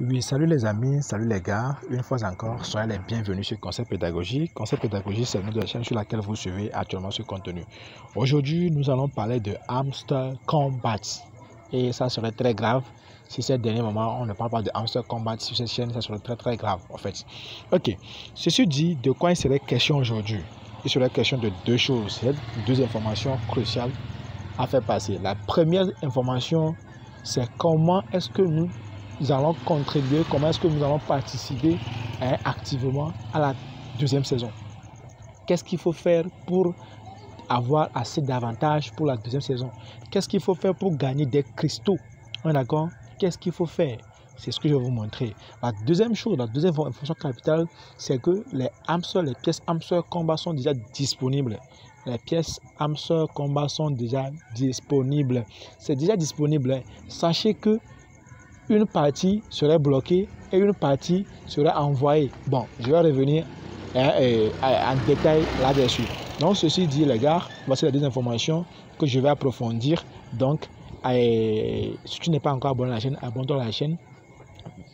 Oui, salut les amis, salut les gars. Une fois encore, soyez les bienvenus sur Concept Pédagogie. Concept Pédagogie, c'est le nom de la chaîne sur laquelle vous suivez actuellement ce contenu. Aujourd'hui, nous allons parler de Hamster Combat. Et ça serait très grave. Si ces derniers moments, on ne parle pas de Hamster Combat sur cette chaîne, ça serait très grave en fait. Ok, ceci dit, de quoi il serait question aujourd'hui? Il serait question de deux choses, deux informations cruciales à faire passer. La première information, c'est comment est-ce que nous allons contribuer, comment est-ce que nous allons participer activement à la deuxième saison. Qu'est-ce qu'il faut faire pour avoir assez d'avantages pour la deuxième saison? Qu'est-ce qu'il faut faire pour gagner des cristaux? D'accord? Qu'est-ce qu'il faut faire? C'est ce que je vais vous montrer. La deuxième chose, la deuxième information capitale, c'est que les pièces Hamster Combat sont déjà disponibles. Les pièces Hamster Combat sont déjà disponibles. C'est déjà disponible. Sachez que une partie serait bloquée et une partie serait envoyée. Bon, je vais revenir en détail là-dessus. Donc, ceci dit, les gars, voici les deux informations que je vais approfondir. Donc, si tu n'es pas encore abonné à la chaîne, abonne-toi à la chaîne.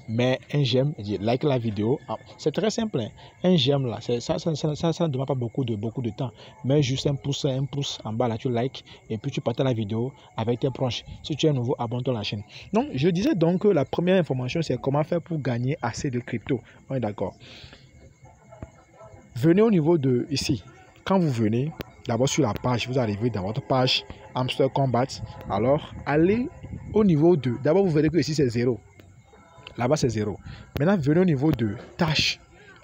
Mets un j'aime, like la vidéo. C'est très simple. Hein? Un j'aime là, ça ne demande pas beaucoup de temps. Mets juste un pouce en bas là, tu like et puis tu partages la vidéo avec tes proches. Si tu es nouveau, abonne-toi à la chaîne. Donc, je disais donc que la première information, c'est comment faire pour gagner assez de crypto. On est d'accord. Venez au niveau de ici. Quand vous venez, d'abord sur la page, vous arrivez dans votre page Hamster Combat. Alors, allez au niveau de. D'abord, vous verrez que ici c'est 0. Là-bas, c'est 0. Maintenant, venez au niveau de tâches.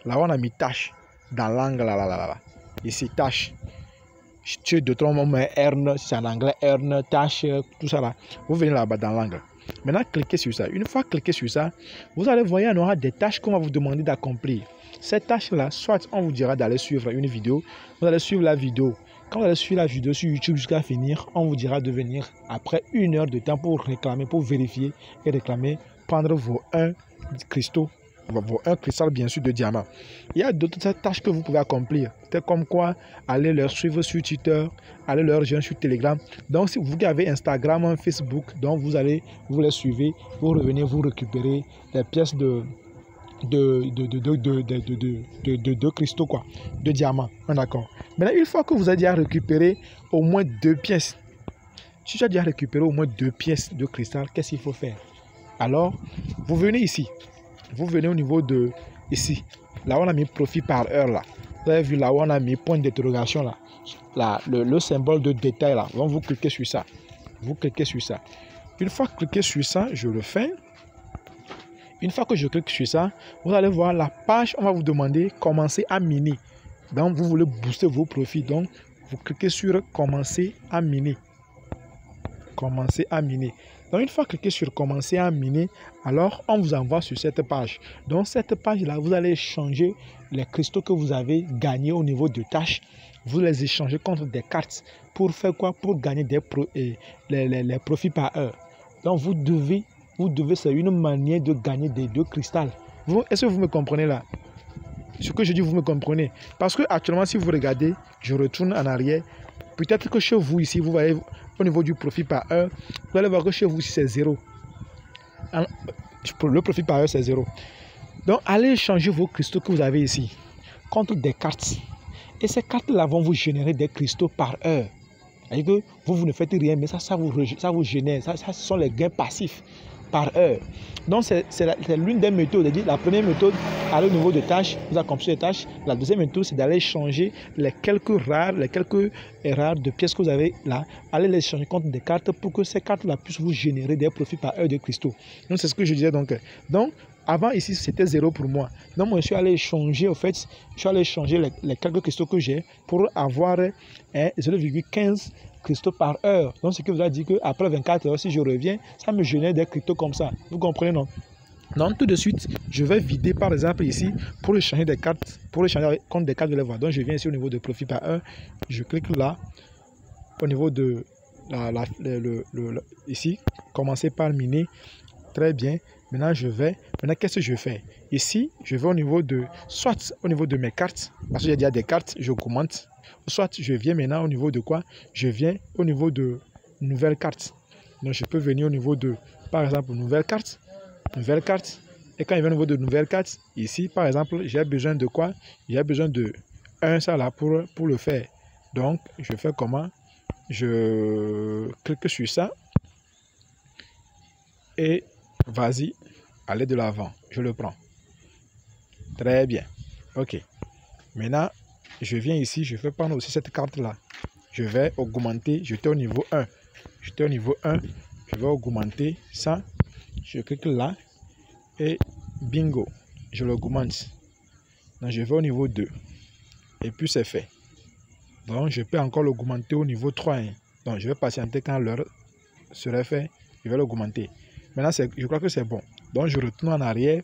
Là, on a mis tâches dans l'angle. Là. Ici, tâches. Tu de ton moment earn, c'est en anglais, earn, tâches, tout ça là. Vous venez là-bas dans l'angle. Maintenant, cliquez sur ça. Une fois cliqué sur ça, vous allez voir, il y aura des tâches qu'on va vous demander d'accomplir. Ces tâches-là, soit on vous dira d'aller suivre une vidéo, vous allez suivre la vidéo. Quand vous allez suivre la vidéo sur YouTube jusqu'à finir, on vous dira de venir après 1 heure de temps pour réclamer, pour vérifier et réclamer, prendre vos 1 cristaux, vos 1 cristal bien sûr de diamant. Il y a d'autres tâches que vous pouvez accomplir. C'est comme quoi, aller leur suivre sur Twitter, aller leur rejoindre sur Telegram. Donc si vous avez Instagram, Facebook, donc vous les suivez, vous revenez, vous récupérez les pièces de cristaux, quoi, de diamants. D'accord. Maintenant, une fois que vous avez déjà récupéré au moins 2 pièces, si tu as déjà récupéré au moins 2 pièces de cristal, qu'est-ce qu'il faut faire? Alors, vous venez ici. Vous venez au niveau de ici. Là, on a mis profit par heure là. Vous avez vu là où on a mis point d'interrogation là. Là, le symbole de détail là. Donc, vous cliquez sur ça. Vous cliquez sur ça. Une fois cliqué sur ça, je le fais. Une fois que je clique sur ça, vous allez voir la page, on va vous demander commencer à miner. Donc, vous voulez booster vos profits. Donc, vous cliquez sur commencer à miner. Commencer à miner. Donc, une fois cliqué sur commencer à miner, alors on vous envoie sur cette page. Donc, cette page-là, vous allez échanger les cristaux que vous avez gagnés au niveau de tâches. Vous les échangez contre des cartes. Pour faire quoi? Pour gagner les profits par heure. Donc, vous devez, c'est une manière de gagner des 2 cristals. Est-ce que vous me comprenez là? Ce que je dis, vous me comprenez? Parce que actuellement, si vous regardez, je retourne en arrière. Peut-être que chez vous ici, vous voyez au niveau du profit par heure, vous allez voir que chez vous ici c'est 0. Le profit par heure c'est 0. Donc allez échanger vos cristaux que vous avez ici contre des cartes. Et ces cartes-là vont vous générer des cristaux par heure. C'est-à-dire que vous ne faites rien, mais ça vous génère. Ça, ce sont les gains passifs par heure. Donc, c'est l'une des méthodes. La première méthode, aller au niveau de tâches, vous accomplissez les tâches. La deuxième méthode, c'est d'aller changer les quelques rares de pièces que vous avez là. Allez les changer contre des cartes pour que ces cartes-là puissent vous générer des profits par heure de cristaux. Donc, c'est ce que je disais donc. Donc, avant ici, c'était 0 pour moi. Donc, moi, je suis allé changer, en fait, les quelques cristaux que j'ai pour avoir 0,15 cristaux par heure. Donc, ce qui vous a dit qu'après 24 heures, si je reviens, ça me génère des cryptos comme ça. Vous comprenez, non? Donc, tout de suite, je vais vider, par exemple, ici, pour échanger des cartes, pour échanger contre des cartes de l'œuvre. Donc, je viens ici au niveau de profit par heure. Je clique là, au niveau de ici, commencer par miner. Très bien. Maintenant, qu'est-ce que je fais? Ici, je vais au niveau de, soit au niveau de mes cartes, parce qu'il y a déjà des cartes, je commente. Soit je viens maintenant au niveau de quoi? Je viens au niveau de nouvelles cartes. Donc, je peux venir au niveau de, par exemple, nouvelle carte, Et quand il vient au niveau de nouvelles cartes, ici, par exemple, j'ai besoin de quoi? J'ai besoin de un ça là pour le faire. Donc, je fais comment? Je clique sur ça et vas-y, allez de l'avant. Je le prends. Très bien. OK. Maintenant, je viens ici, je vais prendre aussi cette carte-là. Je vais augmenter, j'étais au niveau 1. J'étais au niveau 1, je vais augmenter ça. Je clique là et bingo, je l'augmente. Donc, je vais au niveau 2. Et puis, c'est fait. Donc, je peux encore l'augmenter au niveau 3. Hein. Donc, je vais patienter quand l'heure serait faite. Je vais l'augmenter. Maintenant, je crois que c'est bon. Donc, je retourne en arrière.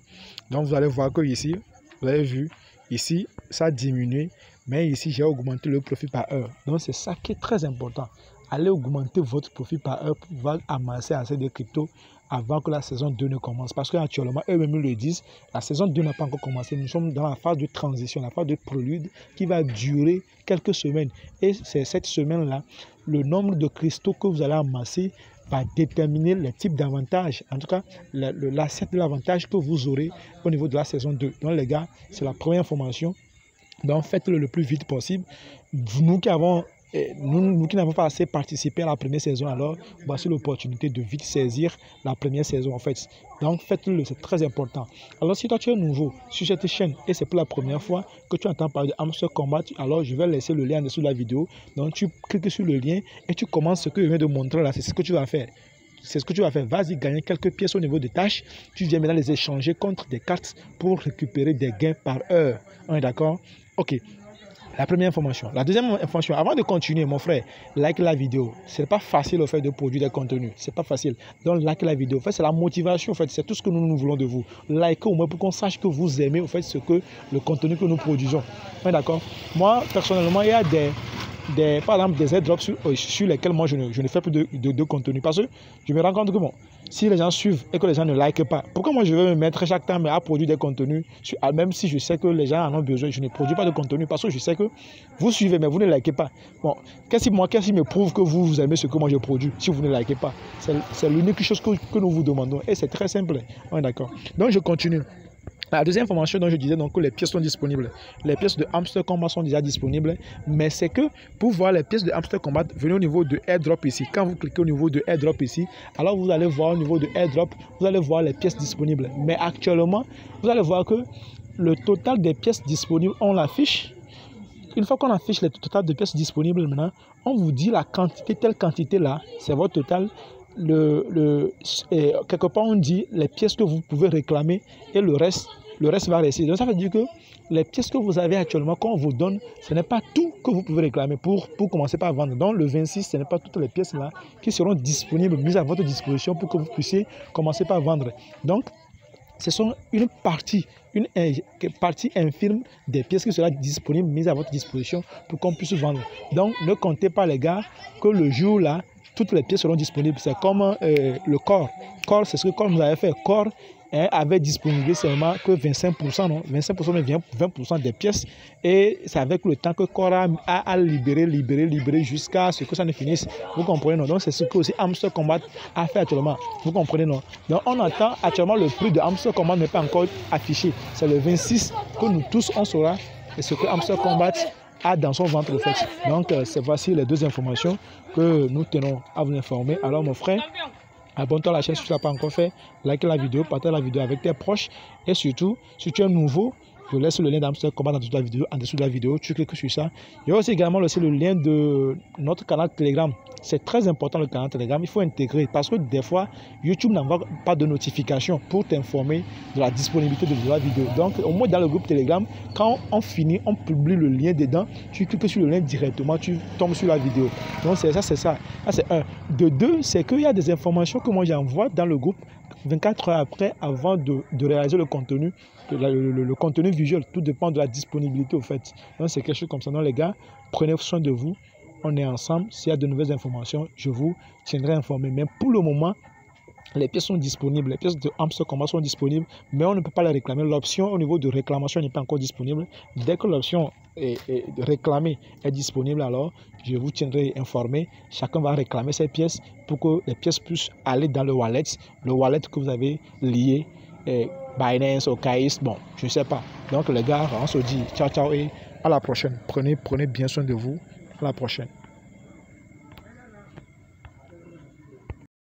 Donc, vous allez voir que ici, vous avez vu, ici, ça a diminué. Mais ici, j'ai augmenté le profit par heure. Donc, c'est ça qui est très important. Allez augmenter votre profit par heure pour pouvoir amasser assez de crypto avant que la saison 2 ne commence. Parce qu'actuellement, eux-mêmes le disent, la saison 2 n'a pas encore commencé. Nous sommes dans la phase de transition, la phase de prélude qui va durer quelques semaines. Et c'est cette semaine-là, le nombre de cristaux que vous allez amasser va déterminer le type d'avantage, en tout cas l'assiette de l'avantage que vous aurez au niveau de la saison 2. Donc les gars, c'est la première information. Donc faites-le le plus vite possible. Nous qui n'avons pas assez participé à la première saison, alors voici l'opportunité de vite saisir la première saison en fait. Donc faites-le, c'est très important. Alors si toi tu es nouveau sur cette chaîne et c'est pour la première fois que tu entends parler de Hamster Kombat, alors je vais laisser le lien en dessous de la vidéo. Donc tu cliques sur le lien et tu commences ce que je viens de montrer là, c'est ce que tu vas faire. C'est ce que tu vas faire. Vas-y gagner quelques pièces au niveau des tâches. Tu viens maintenant les échanger contre des cartes pour récupérer des gains par heure. On est d'accord? Ok. La première information. La deuxième information, avant de continuer, mon frère, like la vidéo. Ce n'est pas facile au fait de produire des contenus. Ce n'est pas facile. Donc, like la vidéo. En fait, c'est la motivation. En fait, c'est tout ce que nous voulons de vous. Likez au moins pour qu'on sache que vous aimez au fait, le contenu que nous produisons. D'accord? Moi, personnellement, il y a par exemple, des airdrops sur lesquels moi je ne fais plus de contenu. Parce que je me rends compte que bon, si les gens suivent et que les gens ne likent pas, pourquoi moi je vais me mettre chaque temps à produire des contenus, même si je sais que les gens en ont besoin, je ne produis pas de contenu parce que je sais que vous suivez mais vous ne likez pas. Bon, qu'est-ce qui me prouve que vous aimez ce que moi je produis si vous ne likez pas? C'est l'unique chose que nous vous demandons et c'est très simple. On est d'accord. Donc je continue. La deuxième information dont je disais donc que les pièces sont disponibles. Les pièces de Hamster Kombat sont déjà disponibles, mais c'est que pour voir les pièces de Hamster Kombat, venez au niveau de airdrop ici. Quand vous cliquez au niveau de airdrop ici, alors vous allez voir au niveau de airdrop, vous allez voir les pièces disponibles. Mais actuellement, vous allez voir que le total des pièces disponibles, on l'affiche. Une fois qu'on affiche le total de pièces disponibles maintenant, on vous dit la quantité, telle quantité là, c'est votre total. Quelque part on dit les pièces que vous pouvez réclamer et le reste va rester. Donc ça veut dire que les pièces que vous avez actuellement, quand on vous donne, ce n'est pas tout que vous pouvez réclamer pour commencer par vendre. Donc le 26, ce n'est pas toutes les pièces là qui seront disponibles, mises à votre disposition pour que vous puissiez commencer par vendre. Donc ce sont une partie infime des pièces qui sera disponible, mises à votre disposition pour qu'on puisse vendre. Donc ne comptez pas les gars que le jour là, toutes les pièces seront disponibles. C'est comme le corps. Corps, c'est ce que Corps nous avait fait. Corps avait disponible seulement que 25%, non 25% mais 20% des pièces. Et c'est avec le temps que Corps a libéré jusqu'à ce que ça ne finisse. Vous comprenez, non? Donc c'est ce que aussi Hamster Kombat a fait actuellement. Vous comprenez, non? Donc on attend actuellement le prix de Hamster Kombat n'est pas encore affiché. C'est le 26 que nous tous on saura ce que Hamster Kombat a dans son ventre en fait. Donc voici les deux informations que nous tenons à vous informer. Alors mon frère, abonne-toi à la chaîne si tu ne l'as pas encore fait, like la vidéo, partage la vidéo avec tes proches et surtout si tu es nouveau, je laisse le lien d'Hamster Kombat en dessous de la vidéo, tu cliques sur ça. Il y a aussi également le lien de notre canal Telegram. C'est très important le canal Telegram, il faut intégrer parce que des fois YouTube n'envoie pas de notification pour t'informer de la disponibilité de la vidéo. Donc au moins dans le groupe Telegram, quand on finit, on publie le lien dedans, tu cliques sur le lien directement, tu tombes sur la vidéo. Donc c'est ça. Ça c'est un. De deux, c'est qu'il y a des informations que moi j'envoie dans le groupe 24 heures après avant de réaliser le contenu. Le contenu visuel, tout dépend de la disponibilité au fait. Donc c'est quelque chose comme ça. Donc les gars, prenez soin de vous. On est ensemble. S'il y a de nouvelles informations, je vous tiendrai informé. Mais pour le moment, les pièces sont disponibles. Les pièces de Hamster Kombat sont disponibles, mais on ne peut pas les réclamer. L'option au niveau de réclamation n'est pas encore disponible. Dès que l'option de réclamer est disponible, alors je vous tiendrai informé. Chacun va réclamer ses pièces pour que les pièces puissent aller dans le wallet que vous avez lié Binance, OKX, bon, je ne sais pas. Donc les gars, on se dit ciao ciao et à la prochaine. Prenez bien soin de vous. À la prochaine.